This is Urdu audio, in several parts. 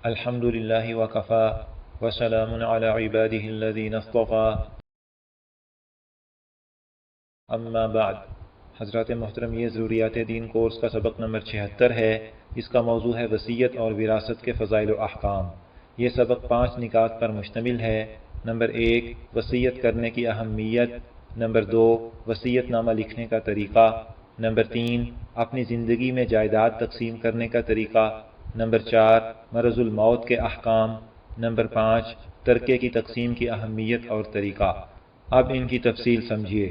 الحمد للہ وکفا وسلام علی عبادہ الذین اصطفى اما بعد۔ حضرات محترم، یہ ضروریات دین کورس کا سبق نمبر 76 ہے۔ اس کا موضوع ہے وصیت اور وراثت کے فضائل و احکام۔ یہ سبق 5 نکات پر مشتمل ہے۔ نمبر 1، وصیت کرنے کی اہمیت۔ نمبر 2، وصیت نامہ لکھنے کا طریقہ۔ نمبر 3، اپنی زندگی میں جائیداد تقسیم کرنے کا طریقہ۔ نمبر 4، مرض الموت کے احکام۔ نمبر 5، ترکے کی تقسیم کی اہمیت اور طریقہ۔ اب ان کی تفصیل سمجھیے۔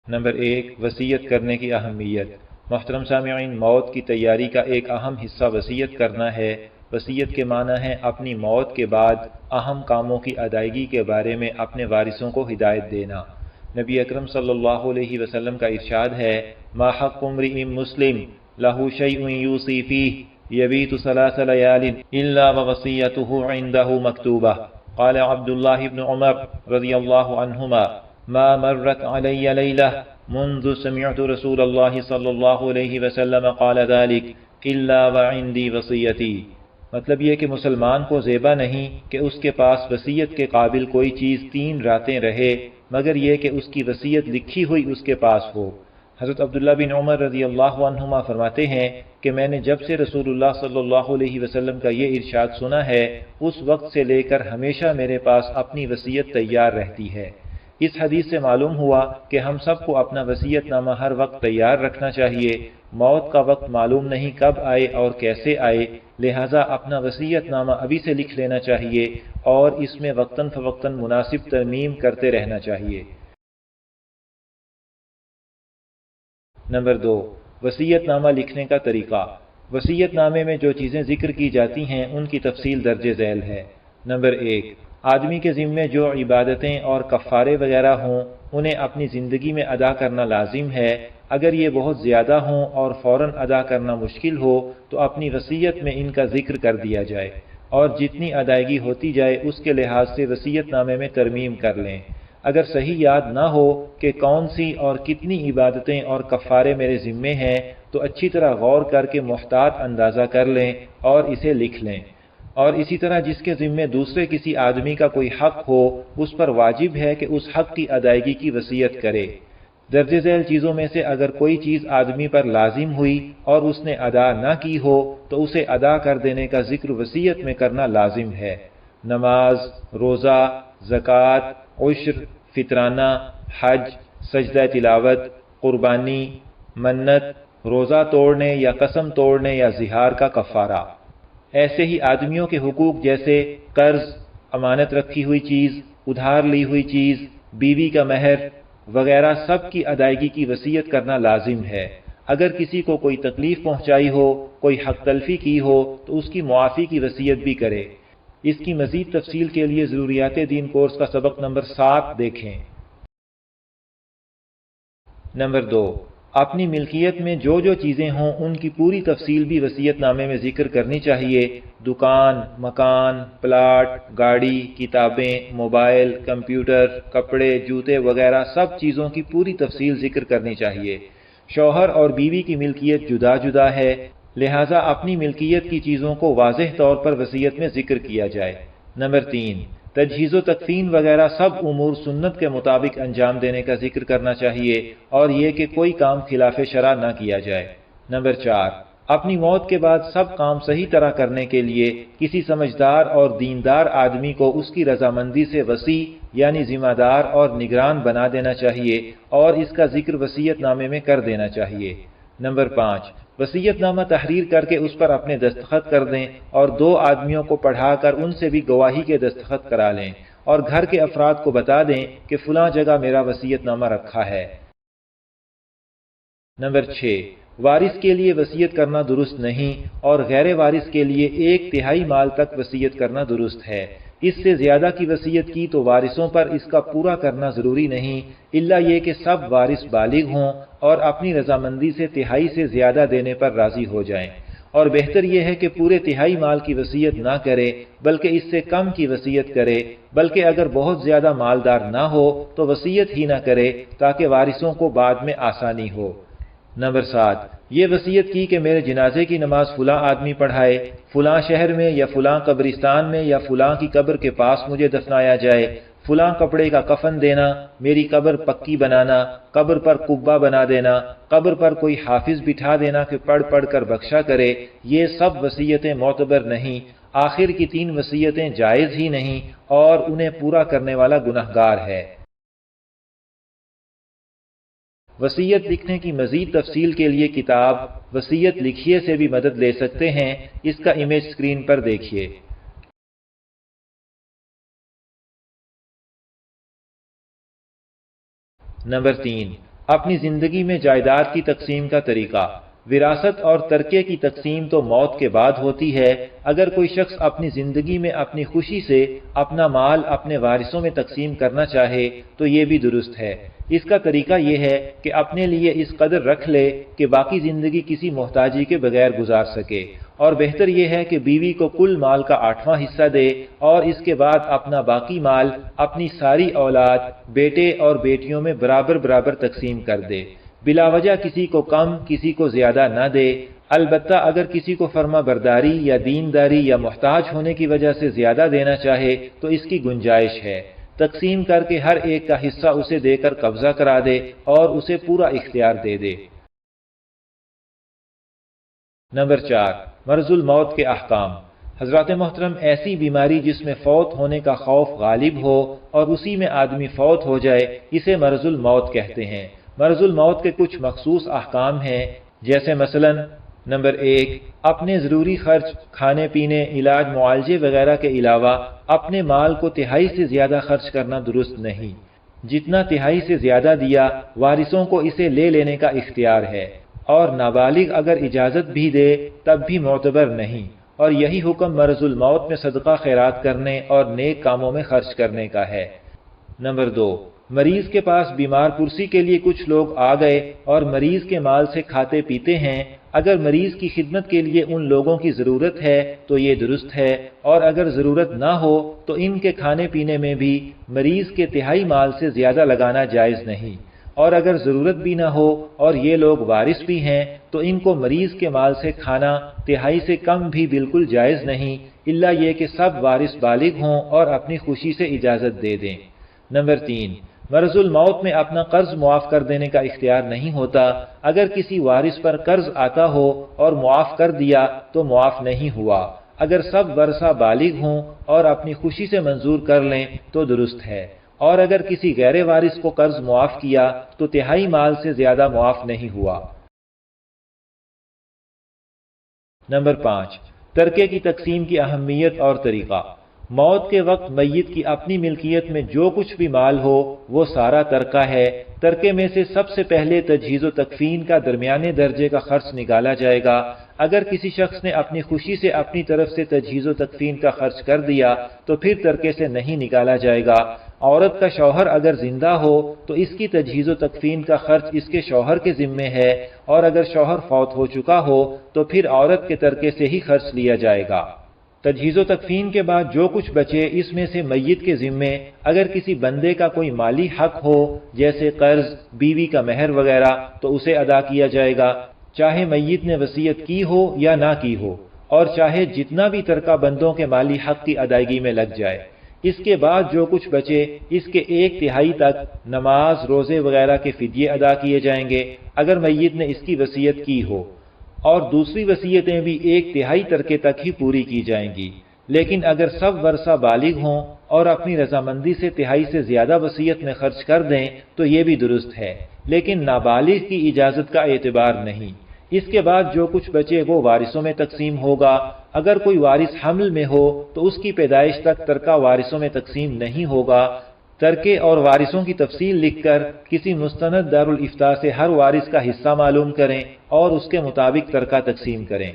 نمبر 1، وصیت کرنے کی اہمیت۔ محترم سامعین، موت کی تیاری کا ایک اہم حصہ وصیت کرنا ہے۔ وصیت کے معنی ہے اپنی موت کے بعد اہم کاموں کی ادائیگی کے بارے میں اپنے وارثوں کو ہدایت دینا۔ نبی اکرم صلی اللہ علیہ وسلم کا ارشاد ہے، ما حق امرئ مسلم لہ شیء یوصی فیہ یبیت 3 لیال الا ووصیتہ عنده مکتوبہ۔ قال عبداللہ بن عمر رضی اللہ عنہما، ما مرت علی لیلہ منذ سمعت رسول اللہ صلی اللہ علیہ وسلم قال ذلك الا وعندی وصیتی۔ مطلب یہ کہ مسلمان کو زیبا نہیں کہ اس کے پاس وصیت کے قابل کوئی چیز 3 راتیں رہے مگر یہ کہ اس کی وصیت لکھی ہوئی اس کے پاس ہو۔ حضرت عبداللہ بن عمر رضی اللہ عنہما فرماتے ہیں کہ میں نے جب سے رسول اللہ صلی اللہ علیہ وسلم کا یہ ارشاد سنا ہے، اس وقت سے لے کر ہمیشہ میرے پاس اپنی وصیت تیار رہتی ہے۔ اس حدیث سے معلوم ہوا کہ ہم سب کو اپنا وصیت نامہ ہر وقت تیار رکھنا چاہیے۔ موت کا وقت معلوم نہیں کب آئے اور کیسے آئے، لہٰذا اپنا وصیت نامہ ابھی سے لکھ لینا چاہیے اور اس میں وقتاً فوقتاً مناسب ترمیم کرتے رہنا چاہیے۔ نمبر 2، وصیت نامہ لکھنے کا طریقہ۔ وصیت نامے میں جو چیزیں ذکر کی جاتی ہیں ان کی تفصیل درج ذیل ہے۔ نمبر 1، آدمی کے ذمے جو عبادتیں اور کفارے وغیرہ ہوں انہیں اپنی زندگی میں ادا کرنا لازم ہے۔ اگر یہ بہت زیادہ ہوں اور فوراً ادا کرنا مشکل ہو تو اپنی وصیت میں ان کا ذکر کر دیا جائے اور جتنی ادائیگی ہوتی جائے اس کے لحاظ سے وصیت نامے میں ترمیم کر لیں۔ اگر صحیح یاد نہ ہو کہ کون سی اور کتنی عبادتیں اور کفارے میرے ذمے ہیں تو اچھی طرح غور کر کے محتاط اندازہ کر لیں اور اسے لکھ لیں۔ اور اسی طرح جس کے ذمے دوسرے کسی آدمی کا کوئی حق ہو اس پر واجب ہے کہ اس حق کی ادائیگی کی وصیت کرے۔ درج ذیل چیزوں میں سے اگر کوئی چیز آدمی پر لازم ہوئی اور اس نے ادا نہ کی ہو تو اسے ادا کر دینے کا ذکر وصیت میں کرنا لازم ہے۔ نماز، روزہ، زکوٰۃ، عشر، فطرانہ، حج، سجدہ تلاوت، قربانی، منت، روزہ توڑنے یا قسم توڑنے یا زہار کا کفارہ۔ ایسے ہی آدمیوں کے حقوق جیسے قرض، امانت رکھی ہوئی چیز، ادھار لی ہوئی چیز، بیوی کا مہر وغیرہ سب کی ادائیگی کی وصیت کرنا لازم ہے۔ اگر کسی کو کوئی تکلیف پہنچائی ہو، کوئی حق تلفی کی ہو تو اس کی معافی کی وصیت بھی کرے۔ اس کی مزید تفصیل کے لیے ضروریات دین کورس کا سبق نمبر 7 دیکھیں۔ نمبر 2، اپنی ملکیت میں جو چیزیں ہوں ان کی پوری تفصیل بھی وصیت نامے میں ذکر کرنی چاہیے۔ دکان، مکان، پلاٹ، گاڑی، کتابیں، موبائل، کمپیوٹر، کپڑے، جوتے وغیرہ سب چیزوں کی پوری تفصیل ذکر کرنی چاہیے۔ شوہر اور بیوی کی ملکیت جدا جدا ہے، لہٰذا اپنی ملکیت کی چیزوں کو واضح طور پر وصیت میں ذکر کیا جائے۔ نمبر 3، تجہیز و تکفین وغیرہ سب امور سنت کے مطابق انجام دینے کا ذکر کرنا چاہیے اور یہ کہ کوئی کام خلاف شرع نہ کیا جائے۔ نمبر 4، اپنی موت کے بعد سب کام صحیح طرح کرنے کے لیے کسی سمجھدار اور دیندار آدمی کو اس کی رضامندی سے وصی یعنی ذمہ دار اور نگران بنا دینا چاہیے اور اس کا ذکر وصیت نامے میں کر دینا چاہیے۔ نمبر 5، وصیت نامہ تحریر کر کے اس پر اپنے دستخط کر دیں اور 2 آدمیوں کو پڑھا کر ان سے بھی گواہی کے دستخط کرا لیں اور گھر کے افراد کو بتا دیں کہ فلاں جگہ میرا وصیت نامہ رکھا ہے۔ نمبر 6، وارث کے لیے وصیت کرنا درست نہیں اور غیر وارث کے لیے 1/3 مال تک وصیت کرنا درست ہے۔ اس سے زیادہ کی وصیت کی تو وارثوں پر اس کا پورا کرنا ضروری نہیں، الا یہ کہ سب وارث بالغ ہوں اور اپنی رضامندی سے 1/3 سے زیادہ دینے پر راضی ہو جائیں۔ اور بہتر یہ ہے کہ پورے 1/3 مال کی وصیت نہ کرے بلکہ اس سے کم کی وصیت کرے، بلکہ اگر بہت زیادہ مالدار نہ ہو تو وصیت ہی نہ کرے تاکہ وارثوں کو بعد میں آسانی ہو۔ نمبر 7، یہ وصیت کی کہ میرے جنازے کی نماز فلاں آدمی پڑھائے، فلاں شہر میں یا فلاں قبرستان میں یا فلاں کی قبر کے پاس مجھے دفنایا جائے، فلاں کپڑے کا کفن دینا، میری قبر پکی بنانا، قبر پر قبہ بنا دینا، قبر پر کوئی حافظ بٹھا دینا کہ پڑھ پڑھ کر بخشا کرے، یہ سب وصیتیں معتبر نہیں، آخر کی 3 وصیتیں جائز ہی نہیں اور انہیں پورا کرنے والا گنہگار ہے۔ وصیت لکھنے کی مزید تفصیل کے لیے کتاب وصیت لکھیے سے بھی مدد لے سکتے ہیں، اس کا امیج اسکرین پر دیکھیے۔ نمبر 3، اپنی زندگی میں جائیداد کی تقسیم کا طریقہ۔ وراثت اور ترکے کی تقسیم تو موت کے بعد ہوتی ہے۔ اگر کوئی شخص اپنی زندگی میں اپنی خوشی سے اپنا مال اپنے وارثوں میں تقسیم کرنا چاہے تو یہ بھی درست ہے۔ اس کا طریقہ یہ ہے کہ اپنے لیے اس قدر رکھ لے کہ باقی زندگی کسی محتاجی کے بغیر گزار سکے، اور بہتر یہ ہے کہ بیوی کو کل مال کا 8واں حصہ دے اور اس کے بعد اپنا باقی مال اپنی ساری اولاد، بیٹے اور بیٹیوں میں برابر برابر تقسیم کر دے، بلا وجہ کسی کو کم کسی کو زیادہ نہ دے۔ البتہ اگر کسی کو فرما برداری یا دینداری یا محتاج ہونے کی وجہ سے زیادہ دینا چاہے تو اس کی گنجائش ہے، تقسیم کر کے ہر ایک کا حصہ اسے دے کر قبضہ کرا دے اور اسے پورا اختیار دے دے۔ نمبر 4، مرض الموت کے احکام۔ حضرات محترم، ایسی بیماری جس میں فوت ہونے کا خوف غالب ہو اور اسی میں آدمی فوت ہو جائے، اسے مرض الموت کہتے ہیں۔ مرض الموت کے کچھ مخصوص احکام ہیں، جیسے مثلا نمبر 1، اپنے ضروری خرچ کھانے پینے، علاج معالجے وغیرہ کے علاوہ اپنے مال کو تہائی سے زیادہ خرچ کرنا درست نہیں۔ جتنا تہائی سے زیادہ دیا وارثوں کو اسے لے لینے کا اختیار ہے، اور نابالغ اگر اجازت بھی دے تب بھی معتبر نہیں، اور یہی حکم مرض الموت میں صدقہ خیرات کرنے اور نیک کاموں میں خرچ کرنے کا ہے۔ نمبر 2، مریض کے پاس بیمار پرسی کے لیے کچھ لوگ آ گئے اور مریض کے مال سے کھاتے پیتے ہیں، اگر مریض کی خدمت کے لیے ان لوگوں کی ضرورت ہے تو یہ درست ہے، اور اگر ضرورت نہ ہو تو ان کے کھانے پینے میں بھی مریض کے تہائی مال سے زیادہ لگانا جائز نہیں، اور اگر ضرورت بھی نہ ہو اور یہ لوگ وارث بھی ہیں تو ان کو مریض کے مال سے کھانا تہائی سے کم بھی بالکل جائز نہیں، الا یہ کہ سب وارث بالغ ہوں اور اپنی خوشی سے اجازت دے دیں۔ نمبر 3، مرض الموت میں اپنا قرض معاف کر دینے کا اختیار نہیں ہوتا۔ اگر کسی وارث پر قرض آتا ہو اور معاف کر دیا تو معاف نہیں ہوا، اگر سب ورثہ بالغ ہوں اور اپنی خوشی سے منظور کر لیں تو درست ہے، اور اگر کسی غیر وارث کو قرض معاف کیا تو تہائی مال سے زیادہ معاف نہیں ہوا۔ نمبر 5، ترکے کی تقسیم کی اہمیت اور طریقہ۔ موت کے وقت میت کی اپنی ملکیت میں جو کچھ بھی مال ہو وہ سارا ترکہ ہے۔ ترکے میں سے سب سے پہلے تجہیز و تکفین کا درمیانے درجے کا خرچ نکالا جائے گا۔ اگر کسی شخص نے اپنی خوشی سے اپنی طرف سے تجہیز و تکفین کا خرچ کر دیا تو پھر ترکے سے نہیں نکالا جائے گا۔ عورت کا شوہر اگر زندہ ہو تو اس کی تجہیز و تکفین کا خرچ اس کے شوہر کے ذمے ہے، اور اگر شوہر فوت ہو چکا ہو تو پھر عورت کے ترکے سے ہی خرچ لیا جائے گا۔ تجہیز و تکفین کے بعد جو کچھ بچے اس میں سے میت کے ذمے اگر کسی بندے کا کوئی مالی حق ہو، جیسے قرض، بیوی کا مہر وغیرہ، تو اسے ادا کیا جائے گا، چاہے میت نے وصیت کی ہو یا نہ کی ہو، اور چاہے جتنا بھی ترکہ بندوں کے مالی حق کی ادائیگی میں لگ جائے۔ اس کے بعد جو کچھ بچے اس کے 1/3 تک نماز، روزے وغیرہ کے فدیے ادا کیے جائیں گے اگر میت نے اس کی وصیت کی ہو، اور دوسری وصیتیں بھی 1/3 ترکے تک ہی پوری کی جائیں گی۔ لیکن اگر سب ورثہ بالغ ہوں اور اپنی رضامندی سے تہائی سے زیادہ وصیت میں خرچ کر دیں تو یہ بھی درست ہے، لیکن نابالغ کی اجازت کا اعتبار نہیں۔ اس کے بعد جو کچھ بچے وہ وارثوں میں تقسیم ہوگا۔ اگر کوئی وارث حمل میں ہو تو اس کی پیدائش تک ترکہ وارثوں میں تقسیم نہیں ہوگا۔ ترکے اور وارثوں کی تفصیل لکھ کر کسی مستند دارالافتاء سے ہر وارث کا حصہ معلوم کریں اور اس کے مطابق ترکہ تقسیم کریں۔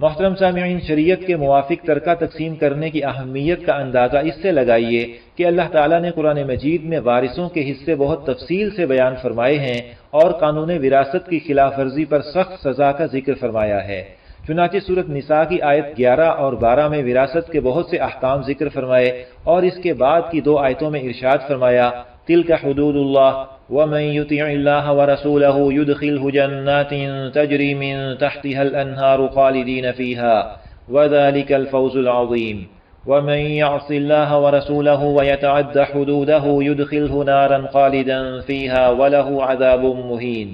محترم سامعین، شریعت کے موافق ترکہ تقسیم کرنے کی اہمیت کا اندازہ اس سے لگائیے کہ اللہ تعالیٰ نے قرآن مجید میں وارثوں کے حصے بہت تفصیل سے بیان فرمائے ہیں اور قانون وراثت کی خلاف ورزی پر سخت سزا کا ذکر فرمایا ہے۔ چنانچہ سورۃ نساء کی آیت 11 اور 12 میں وراثت کے بہت سے احکام ذکر فرمائے، اور اس کے بعد کی 2 آیتوں میں ارشاد فرمایا، تلك حدود الله ومن يطع الله ورسوله يدخله جنات تجري من تحتها الأنهار خالدين فيها وذلك الفوز العظيم ومن يعص الله ورسوله ويتعد حدوده يدخله نارا خالدا فيها وله عذاب مهين۔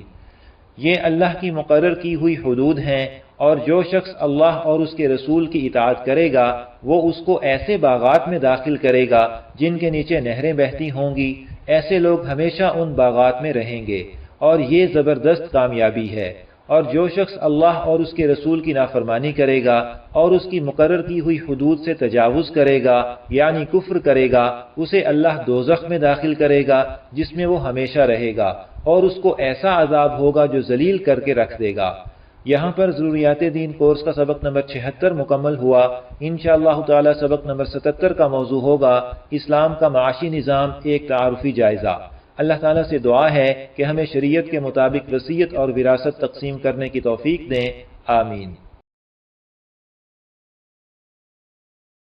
یہ اللہ کی مقرر کی ہوئی حدود ہیں، اور جو شخص اللہ اور اس کے رسول کی اطاعت کرے گا وہ اس کو ایسے باغات میں داخل کرے گا جن کے نیچے نہریں بہتی ہوں گی، ایسے لوگ ہمیشہ ان باغات میں رہیں گے، اور یہ زبردست کامیابی ہے۔ اور جو شخص اللہ اور اس کے رسول کی نافرمانی کرے گا اور اس کی مقرر کی ہوئی حدود سے تجاوز کرے گا یعنی کفر کرے گا، اسے اللہ دوزخ میں داخل کرے گا جس میں وہ ہمیشہ رہے گا، اور اس کو ایسا عذاب ہوگا جو ذلیل کر کے رکھ دے گا۔ یہاں پر ضروریات دین کورس کا سبق نمبر 76 مکمل ہوا۔ انشاءاللہ تعالی سبق نمبر 77 کا موضوع ہوگا اسلام کا معاشی نظام، ایک تعارفی جائزہ۔ اللہ تعالیٰ سے دعا ہے کہ ہمیں شریعت کے مطابق وصیت اور وراثت تقسیم کرنے کی توفیق دیں، آمین۔